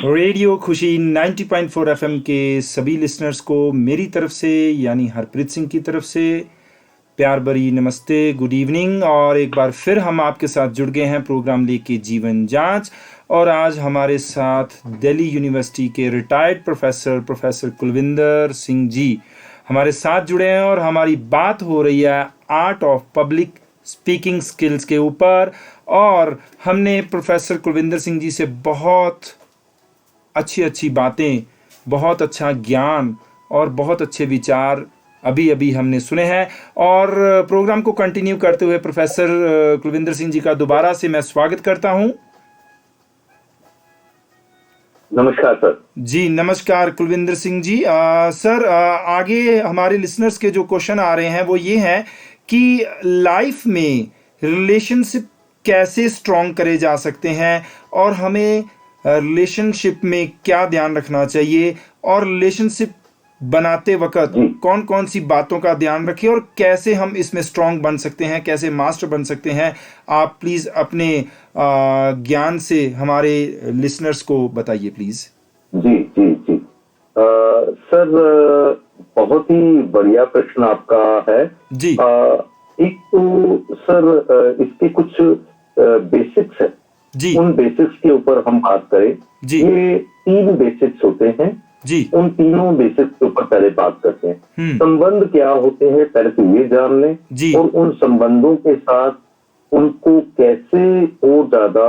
Radio खुशी 90.4 FM के सभी लिसनर्स को मेरी तरफ से यानी हरप्रीत सिंह की तरफ से प्यार भरी नमस्ते, गुड इवनिंग। और एक बार फिर हम आपके साथ जुड़ गए हैं प्रोग्राम लेके जीवन जांच। और आज हमारे साथ दिल्ली यूनिवर्सिटी के रिटायर्ड प्रोफेसर कुलविंदर सिंह जी हमारे साथ जुड़े हैं और हमारी बात हो रही है art of public speaking skills के ऊपर। और हमने प्रोफेसर कुलविंदर सिंह जी से बहुत अच्छी बातें, बहुत अच्छा ज्ञान और बहुत अच्छे विचार अभी हमने सुने हैं। और प्रोग्राम को कंटिन्यू करते हुए प्रोफेसर कुलविंदर सिंह जी का दोबारा से मैं स्वागत करता हूं। नमस्कार सर। जी नमस्कार कुलविंदर सिंह जी। सर, आगे हमारे लिसनर्स के जो क्वेश्चन आ रहे हैं वो ये हैं कि लाइफ में रिलेशनशिप कैसे स्ट्रॉन्ग करे जा सकते हैं और हमें रिलेशनशिप में क्या ध्यान रखना चाहिए और रिलेशनशिप बनाते वक्त कौन कौन सी बातों का ध्यान रखें और कैसे हम इसमें स्ट्रॉन्ग बन सकते हैं, कैसे मास्टर बन सकते हैं। आप प्लीज अपने ज्ञान से हमारे लिसनर्स को बताइए please. Ji ji ji sir, बहुत ही बढ़िया प्रश्न आपका है जी। एक तो सर इसके कुछ बेसिक्स है जी। उन बेसिक्स के ऊपर हम बात करें जी। ये 3 बेसिक्स होते हैं जी। उन तीनों बेसिक्स के ऊपर पहले बात करते हैं। संबंध क्या होते हैं पहले तो ये जान लें जी। और उन संबंधों के साथ उनको कैसे और ज्यादा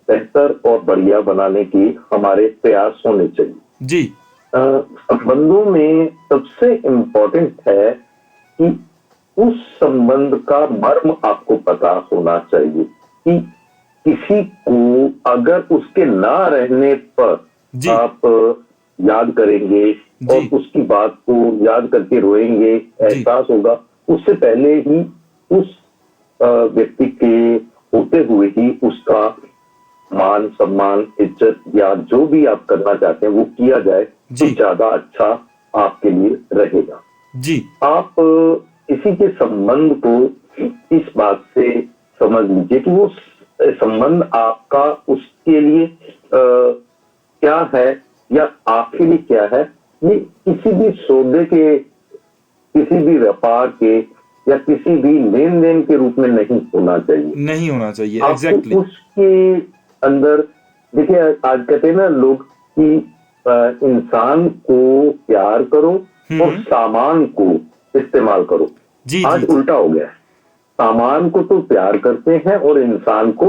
बेहतर और बढ़िया बनाने की हमारे प्रयास होने चाहिए। जी। संबंधों में सबसे इम्पोर्टेंट है कि उस संबंध का मर्म आपको पता होना चाहिए कि किसी को अगर उसके ना रहने पर आप याद करेंगे और उसकी बात को याद करके रोएंगे, एहसास होगा, उससे पहले ही उस व्यक्ति के होते हुए ही उसका मान सम्मान इज्जत या जो भी आप करना चाहते हैं वो किया जाए तो ज्यादा अच्छा आपके लिए रहेगा। जी। आप इसी के संबंध को इस बात से समझ लीजिए कि वो संबंध आपका उसके लिए क्या है या आपके लिए क्या है। ये किसी भी सौदे के, किसी भी व्यापार के या किसी भी लेन देन के रूप में नहीं होना चाहिए। एग्जैक्टली। उसके अंदर देखिए, आज कहते हैं ना लोग कि इंसान को प्यार करो और सामान को इस्तेमाल करो। आज उल्टा हो गया है, सामान को तो प्यार करते हैं और इंसान को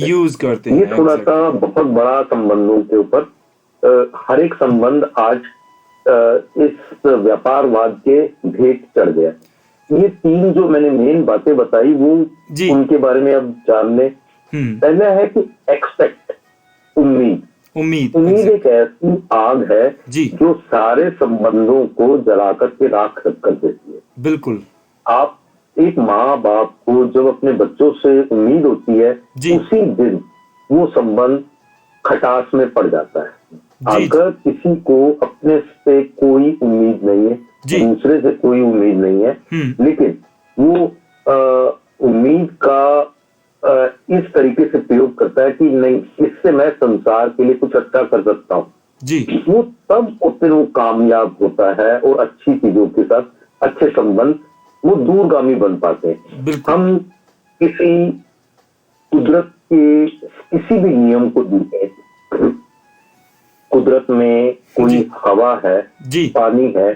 यूज करते हैं। ये थोड़ा सा बहुत बड़ा संबंधों के ऊपर हर एक संबंध आज इस व्यापारवाद के भेंट चढ़ गया। ये 3 जो मैंने मेन बातें बताई वो उनके बारे में अब जान लें। पहला है कि एक्सपेक्ट, उम्मीद एक ऐसी आग है जो सारे संबंधों को जला करके राख कर देती है। बिल्कुल। आप एक माँ बाप को जब अपने बच्चों से उम्मीद होती है उसी दिन वो संबंध खटास में पड़ जाता है। अगर किसी को अपने से कोई उम्मीद नहीं है, दूसरे से कोई उम्मीद नहीं है, लेकिन वो उम्मीद का इस तरीके से प्रयोग करता है कि नहीं, इससे मैं संसार के लिए कुछ अच्छा कर सकता हूँ, वो तब उतने वो कामयाब होता है और अच्छी चीजों के साथ अच्छे संबंध वो दूरगामी बन पाते हैं। हम किसी कुदरत के किसी भी नियम को देखें, कुदरत में कोई हवा है, पानी है,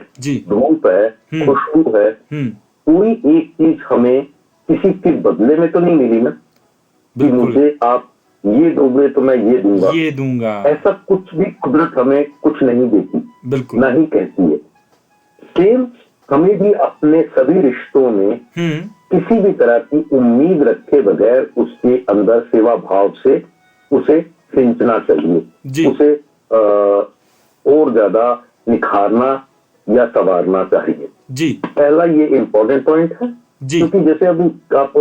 धूप है, खुशबू है, कोई एक चीज हमें किसी के बदले में तो नहीं मिली ना कि मुझे आप ये दोगे तो मैं ये दूंगा। ऐसा कुछ भी कुदरत हमें कुछ नहीं देती, ना ही कहती है। सेम हमें भी अपने सभी रिश्तों में किसी भी तरह की उम्मीद रखे बगैर उसके अंदर सेवा भाव से उसे सिंचना चाहिए, उसे और ज्यादा निखारना या संवारना चाहिए। पहला ये इम्पोर्टेंट पॉइंट है, क्योंकि जैसे अभी आप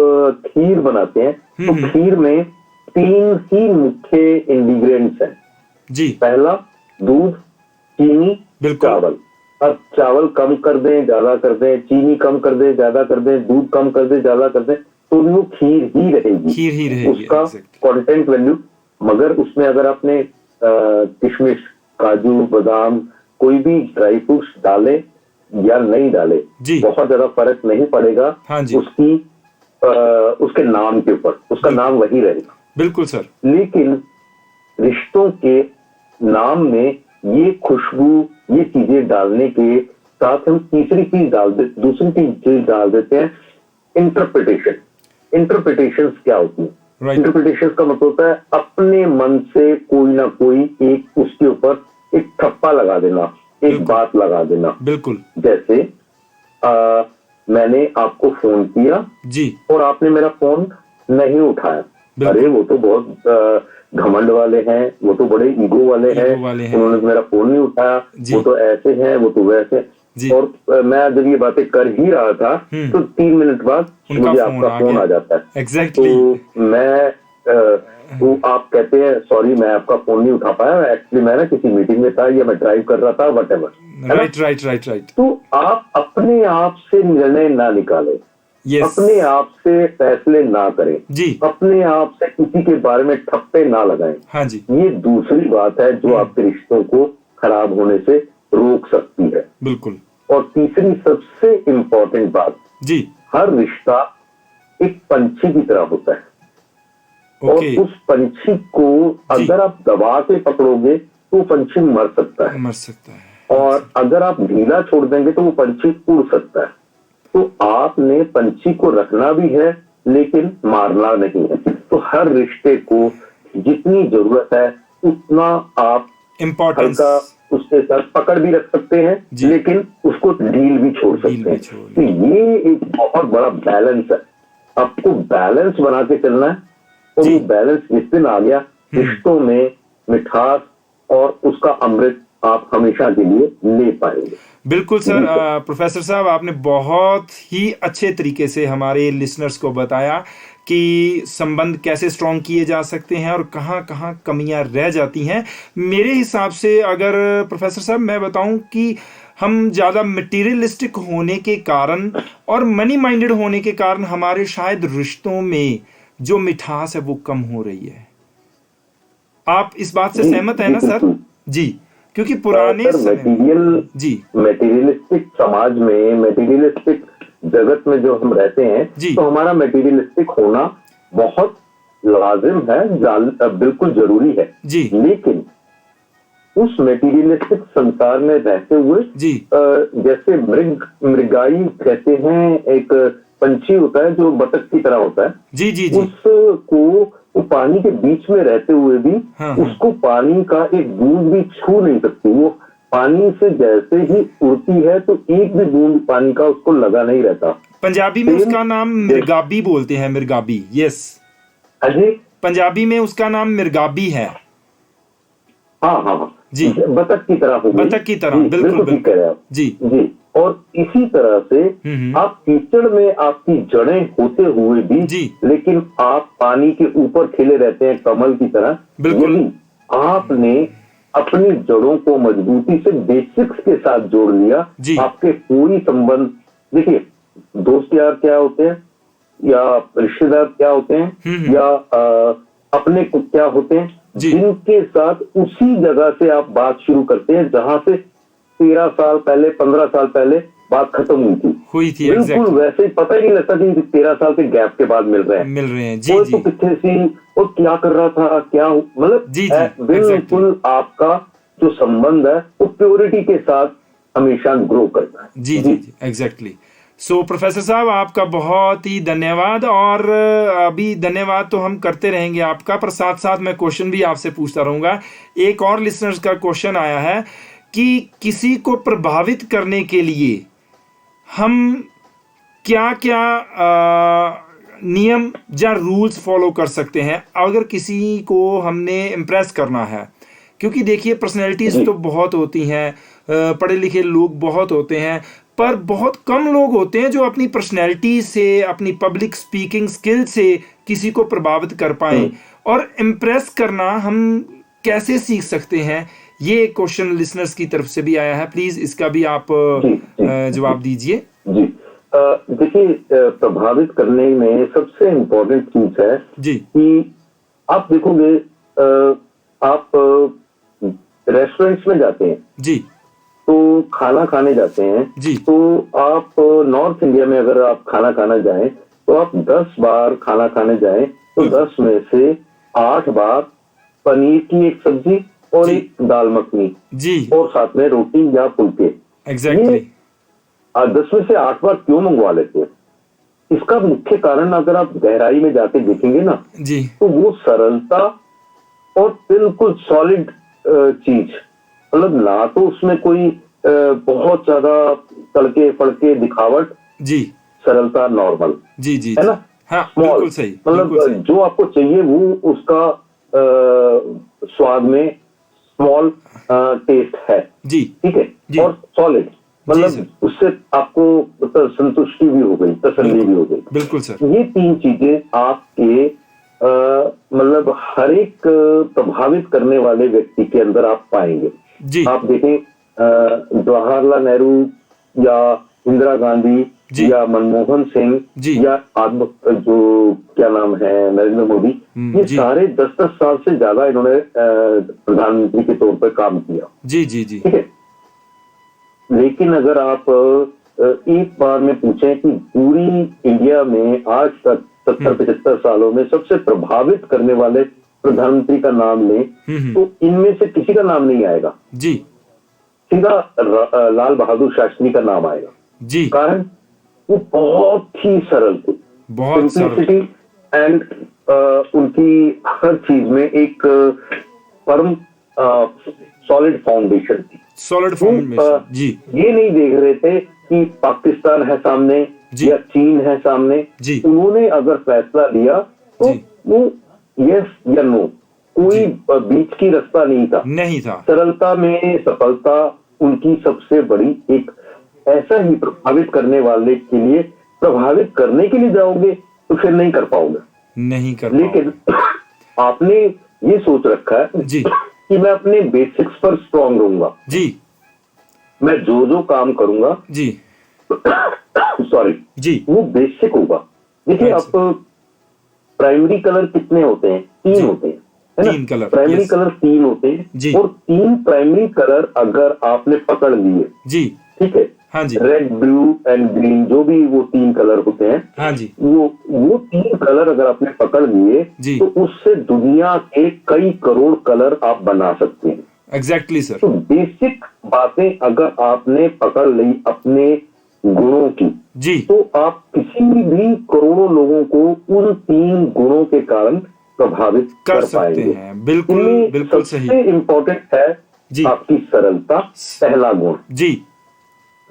खीर बनाते हैं तो खीर में 3 ही मुख्य इंग्रेडिएंट्स हैं। पहला दूध, चीनी, चावल। अब चावल कम कर दें, ज्यादा कर दें, चीनी कम कर दें, ज्यादा कर दें, दूध कम कर दें, ज्यादा कर दें, तो वो खीर ही रहेगी, उसका कंटेंट वैल्यू। मगर उसमें अगर आपने किशमिश, काजू, बादाम, कोई भी ड्राई फ्रूट्स डाले या नहीं डाले, बहुत ज्यादा फर्क नहीं पड़ेगा। हाँ जी। उसके नाम के ऊपर, उसका नाम वही रहेगा। बिल्कुल सर। लेकिन रिश्तों के नाम में ये खुशबू, ये चीजें डालने के साथ हम दूसरी चीज डाल देते हैं, इंटरप्रिटेशन क्या होती है? इंटरप्रिटेशन का मतलब होता है अपने मन से कोई ना कोई एक उसके ऊपर एक ठप्पा लगा देना, एक बात लगा देना। बिल्कुल। जैसे मैंने आपको फोन किया जी, और आपने मेरा फोन नहीं उठाया। अरे वो तो बहुत घमंड वाले हैं, वो तो बड़े ईगो वाले हैं, उन्होंने मेरा फोन नहीं उठाया, वो तो ऐसे हैं, वो तो वैसे। और मैं जब ये बातें कर ही रहा था तो 3 मिनट बाद मुझे आपका फोन आ जाता है। एग्जैक्टली। तो मैं तो आप कहते हैं सॉरी मैं आपका फोन नहीं उठा पाया, एक्चुअली मैं ना किसी मीटिंग में था या मैं ड्राइव कर रहा था, व्हाटएवर। राइट। तो आप अपने आप से निर्णय ना निकालें, अपने आप से फैसले ना करें जी, अपने आप से किसी के बारे में ठप्पे ना लगाएं। हाँ जी, ये दूसरी बात है जो आपके रिश्तों को खराब होने से रोक सकती है। बिल्कुल। और तीसरी सबसे इंपॉर्टेंट बात जी, हर रिश्ता एक पंछी की तरह होता है। और उस पंछी को अगर आप दबा के पकड़ोगे तो पंछी मर सकता है, और अगर आप ढीला छोड़ देंगे तो वो पंछी उड़ सकता है। तो आपने पंछी को रखना भी है लेकिन मारना नहीं है। तो हर रिश्ते को जितनी जरूरत है उतना आप इम्पोर्टेंस उसके साथ पकड़ भी रख सकते हैं, लेकिन उसको ढील भी छोड़ सकते हैं। तो ये एक बहुत बड़ा बैलेंस है, आपको बैलेंस बना के चलना है। और वो बैलेंस जिस दिन आ गया, रिश्तों में मिठास और उसका अमृत आप हमेशा के लिए ले पाएंगे। बिल्कुल सर। प्रोफेसर साहब आपने बहुत ही अच्छे तरीके से हमारे लिसनर्स को बताया कि संबंध कैसे स्ट्रॉन्ग किए जा सकते हैं और कहाँ कहाँ कमियां रह जाती हैं। मेरे हिसाब से अगर प्रोफेसर साहब मैं बताऊं कि हम ज़्यादा मटेरियलिस्टिक होने के कारण और मनी माइंडेड होने के कारण हमारे शायद रिश्तों में जो मिठास है वो कम हो रही है। आप इस बात से सहमत है ना सर? जी, क्योंकि पुराने मटेरियलिस्टिक समाज में, मटेरियलिस्टिक जगत में जो हम रहते हैं, तो हमारा मटेरियलिस्टिक होना बहुत लाजिम है, बिल्कुल जरूरी है जी। लेकिन उस मटेरियलिस्टिक संसार में रहते हुए जैसे मृगाई कहते हैं, एक पंछी होता है जो बतख की तरह होता है जी, उसको वो पानी के बीच में रहते हुए भी उसको पानी का एक बूंद भी छू नहीं सकती। वो पानी से जैसे ही उड़ती है तो एक भी बूंद पानी का उसको लगा नहीं रहता। पंजाबी में उसका नाम मिर्गाबी बोलते हैं, मिर्गाबी। यस अजय, पंजाबी में उसका नाम मिर्गाबी है। हाँ जी, बतख की तरह होगी, बतख की तरह। बिल्कुल ठीक कह रहे हैं आप जी। और इसी तरह से आप कीचड़ में आपकी जड़ें होते हुए भी लेकिन आप पानी के ऊपर खिले रहते हैं कमल की तरह। यदि आपने अपनी जड़ों को मजबूती से बेसिक्स के साथ जोड़ लिया, आपके कोई संबंध, देखिए दोस्त यार क्या होते हैं या रिश्तेदार क्या होते हैं या अपने को क्या होते हैं, जिनके साथ उसी जगह से आप बात शुरू करते हैं जहां से 13 साल पहले, 15 साल पहले बात खत्म हुई थी। बिल्कुल वैसे ही पता ही नहीं लगता कि 13 साल के गैप के बाद मिल रहे हैं जी, तो कितने सी और क्या कर रहा था, क्या मतलब बिल्कुल आपका जो संबंध है वो प्योरिटी के साथ हमेशा ग्रो करता है। जी, एग्जैक्टली। सो प्रोफेसर साहब आपका बहुत ही धन्यवाद। और अभी धन्यवाद तो हम करते रहेंगे आपका, पर साथ साथ मैं क्वेश्चन भी आपसे पूछता रहूँगा। एक और लिसनर्स का क्वेश्चन आया है कि किसी को प्रभावित करने के लिए हम क्या क्या नियम या रूल्स फॉलो कर सकते हैं अगर किसी को हमने इम्प्रेस करना है। क्योंकि देखिए पर्सनैलिटीज़ तो बहुत होती हैं, पढ़े लिखे लोग बहुत होते हैं, पर बहुत कम लोग होते हैं जो अपनी पर्सनैलिटी से, अपनी पब्लिक स्पीकिंग स्किल से किसी को प्रभावित कर पाएं। और इम्प्रेस करना हम कैसे सीख सकते हैं, ये क्वेश्चन लिसनर्स की तरफ से भी आया है। प्लीज इसका भी आप जवाब दीजिए जी। देखिए प्रभावित करने में सबसे इम्पोर्टेंट चीज है जी कि आप देखोगे, आप रेस्टोरेंट्स में जाते हैं जी तो खाना खाने जाते हैं जी तो आप नॉर्थ इंडिया में अगर आप खाना खाना जाएं तो आप 10 बार खाना खाने जाएं तो 10 में से 8 बार पनीर की एक सब्जी और जी। एक दाल मखनी जी और साथ में रोटी या फुलके। एग्जैक्टली 10 में से 8 बार क्यों मंगवा लेते हैं? इसका मुख्य कारण अगर आप गहराई में जाके देखेंगे ना जी तो वो सरलता और बिल्कुल सॉलिड चीज, मतलब ना तो उसमें कोई बहुत ज्यादा तड़के फड़के दिखावट, जी सरलता नॉर्मल, जी जी है जी। ना? हाँ स्मॉल, बिल्कुल सही बिल्कुल मतलब सही। जो आपको चाहिए वो उसका स्वाद में स्मॉल टेस्ट है, जी ठीक है, जी और सॉलिड, जी मतलब सर उससे आपको संतुष्टि भी हो गई, तसल्ली भी हो गई। बिल्कुल सर। ये 3 चीजें आपके मतलब हर एक प्रभावित करने वाले व्यक्ति के अंदर आप पाएंगे। जी आप देखें जवाहरलाल नेहरू या इंदिरा गांधी जी या मनमोहन सिंह जी या आज जो क्या नाम है नरेंद्र मोदी, ये जी सारे 10-10 साल से ज्यादा इन्होंने प्रधानमंत्री के तौर पर काम किया, जी जी जी ठीक है। लेकिन अगर आप एक बार में पूछें कि पूरी इंडिया में आज तक 70-75 सालों में सबसे प्रभावित करने वाले प्रधानमंत्री का नाम लें तो इनमें से किसी का नाम नहीं आएगा, जी सीधा लाल बहादुर शास्त्री का नाम आएगा। जी कारण वो बहुत ही सरल थे, बहुत सरल। सिंप्लिसिटी एंड उनकी हर चीज में एक फर्म सॉलिड फाउंडेशन थी। सॉलिड वो फॉर्मेशन। जी ये नहीं देख रहे थे कि पाकिस्तान है सामने जी या चीन है सामने, जी उन्होंने अगर फैसला लिया तो जी वो यस या नो, कोई बीच की रास्ता नहीं था, नहीं था। सरलता में सफलता उनकी सबसे बड़ी एक ऐसा ही प्रभावित करने वाले के लिए, प्रभावित करने के लिए जाओगे तो फिर नहीं कर पाओगे, नहीं कर लेकिन आपने ये सोच रखा है जी कि मैं अपने बेसिक्स पर स्ट्रांग रहूंगा, जी मैं जो जो काम करूंगा जी सॉरी जी वो बेसिक होगा। देखिए आप अच्छा। प्राइमरी कलर कितने होते हैं? 3 होते हैं, है ना? 3 कलर, प्राइमरी यस। कलर 3 होते हैं जी और 3 प्राइमरी कलर अगर आपने पकड़ लिए, जी ठीक है, हाँ जी रेड ब्लू एंड ग्रीन जो भी वो 3 कलर होते हैं, हाँ जी वो 3 कलर अगर आपने पकड़ लिए जी तो उससे दुनिया के कई करोड़ कलर आप बना सकते हैं। Exactly sir. तो बेसिक बातें अगर आपने पकड़ ली अपने गुणों की जी तो आप किसी भी करोड़ों लोगों को उन 3 गुणों के कारण प्रभावित कर कर सकते पाएंगे। हैं। बिल्कुल इनमें बिल्कुल सही। सबसे इंपॉर्टेंट है जी आपकी सरलता, पहला गुण। जी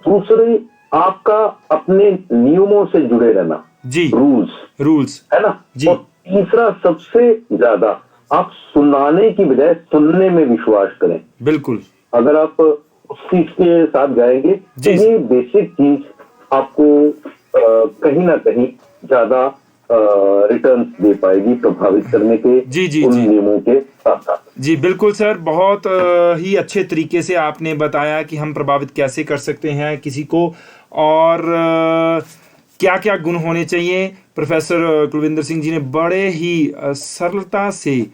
दूसरे आपका अपने नियमों से जुड़े रहना, जी रूल्स, है ना? जी और तीसरा सबसे ज्यादा आप सुनाने की बजाय सुनने में विश्वास करें। बिल्कुल अगर आप उस चीज के साथ जाएंगे तो जी ये बेसिक चीज आपको कहीं ना कहीं ज्यादा रिटर्न्स दे पाएगी प्रभावित करने के जी जी उन जी नियमों के साथ साथ। जी बिल्कुल सर। बहुत ही अच्छे तरीके से आपने बताया कि हम प्रभावित कैसे कर सकते हैं किसी को और क्या क्या गुण होने चाहिए। प्रोफेसर कुलविंदर सिंह जी ने बड़े ही सरलता से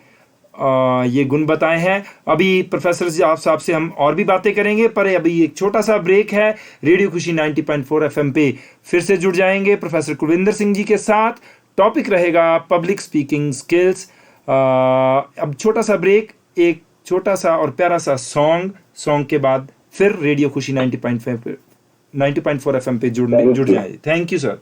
ये गुण बताए हैं। अभी प्रोफेसर जी आप साहब से हम और भी बातें करेंगे, पर अभी एक छोटा सा ब्रेक है। रेडियो खुशी 90.4 एफएम पे फिर से जुड़ जाएंगे प्रोफेसर कुलविंदर सिंह जी के साथ। टॉपिक रहेगा पब्लिक स्पीकिंग स्किल्स। अब छोटा सा ब्रेक, एक छोटा सा और प्यारा सा सॉन्ग के बाद फिर रेडियो खुशी 90.4 एफएम पे जुड़ जाए। Thank you sir.